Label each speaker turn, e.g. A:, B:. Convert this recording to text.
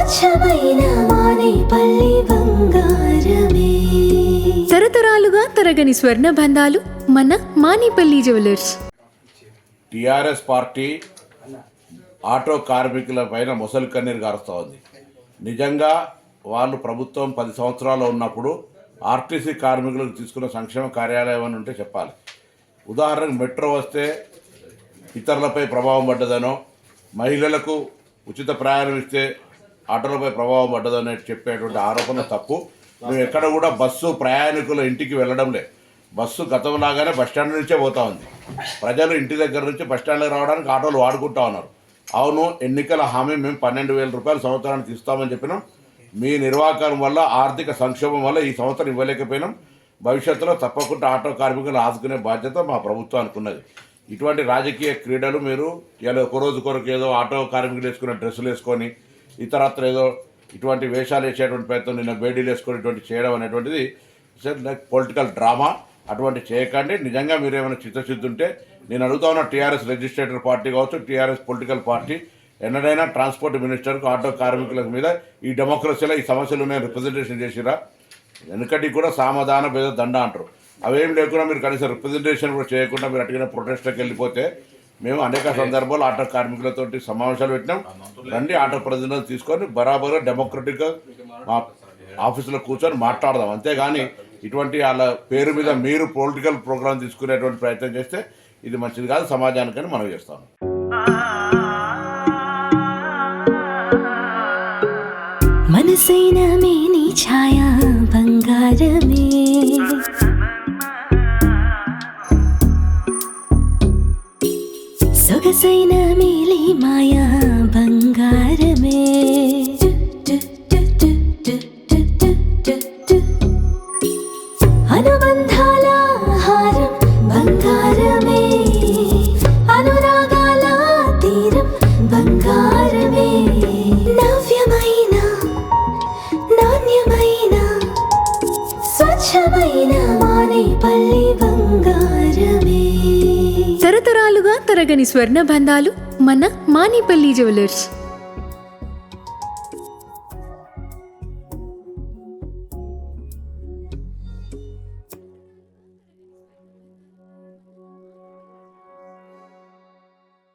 A: స్వచ్ఛమైన మానేపల్లి బంగారమే.
B: తరతరాలుగా తరగని స్వర్ణ బంధాలు మన Manepalli jewellers.
C: TRS party auto కార్మికుల పైన మొసలి కన్నీరు గారుస్తూ ఉంది. నిజంగా వాళ్ళు ప్రభుత్వం 10 సంవత్సరాలు ఉన్నప్పుడు ఆర్టీసీ కార్మికులకు తీసుకున్న సంక్షేమ కార్యాలయం అని ఉంటే చెప్పాలి. ఉదాహరణకు మెట్రో వస్తే ఇతరులపై ప్రభావం పడ్డదనో, మహిళలకు ఉచిత ప్రయాణం ఇస్తే ఆటోలపై ప్రభావం పడ్డదనే చెప్పేటువంటి ఆరోపణ తప్పు. మేము ఎక్కడ కూడా బస్సు ప్రయాణికుల ఇంటికి వెళ్ళడం లేదు. బస్సు గతంలాగానే బస్టాండ్ నుంచే పోతూ ఉంది. ప్రజలు ఇంటి దగ్గర నుంచి బస్టాండ్కి రావడానికి ఆటోలు వాడుకుంటా ఉన్నారు. అవును, ఎన్నికల హామీ మేము 12,000 రూపాయలు సంవత్సరానికి ఇస్తామని చెప్పినాం. మీ నిర్వాహకం వల్ల, ఆర్థిక సంక్షోభం వల్ల ఈ సంవత్సరం ఇవ్వలేకపోయినాం. భవిష్యత్తులో తప్పకుండా ఆటో కార్మికులను ఆదుకునే బాధ్యత మా ప్రభుత్వానికి ఉన్నది. ఇటువంటి రాజకీయ క్రీడలు మీరు ఇలా ఒకరోజు కొరకు ఏదో ఆటో కార్మికులు వేసుకునే డ్రెస్సులు వేసుకొని ఇతరత్ర ఏదో ఇటువంటి వేషాలు వేసేటువంటి ప్రయత్నం, నిన్న బేడీలు వేసుకొని ఇటువంటి చేయడం అనేటువంటిది లైక్ పొలిటికల్ డ్రామా. అటువంటి చేయకండి. నిజంగా మీరు ఏమైనా చిత్తశుద్ధి ఉంటే నేను అడుగుతా ఉన్న టీఆర్ఎస్ లెజిస్లేటర్ పార్టీ కావచ్చు, టీఆర్ఎస్ పొలిటికల్ పార్టీ ఎన్నడైనా ట్రాన్స్పోర్ట్ మినిస్టర్కు ఆటో కార్మికుల మీద ఈ డెమోక్రసీలో ఈ సమస్యలు నేను రిప్రజెంటేషన్ చేసిరా. వెనుకటి కూడా సామధాన భేద దండ అంటారు. అవేం లేకుండా మీరు కనీసం రిప్రజెంటేషన్ కూడా చేయకుండా మీరు అటుగా ప్రొటెస్ట్కి వెళ్ళిపోతే మేము అనేక సందర్భాలు ఆటో కార్మికులతో సమావేశాలు పెట్టినాం. రండి, ఆటో ప్రతినిధులు తీసుకొని బరాబరుగా డెమోక్రటిక్గా మా ఆఫీసులో కూర్చొని మాట్లాడదాం. అంతేగాని ఇటువంటి వాళ్ళ పేరు మీద మీరు పొలిటికల్ ప్రోగ్రామ్ తీసుకునేటువంటి ప్రయత్నం చేస్తే ఇది మంచిది కాదు సమాజానికని మనం చేస్తాము.
A: మనసైన మేని ఛాయ బంగారమే. సొగసైన మేలి మాయా బంగారమే. అనుబంధాల హారం బంగారమే. అనురాగాల తీరం బంగారమే. నవ్యమైన నాణ్యమైన స్వచ్ఛమైన మానేపల్లి బంగారమే.
B: తరతరాలుగా తరగని స్వర్ణ బంధాలు మన మానేపల్లి జ్యువెలర్స్.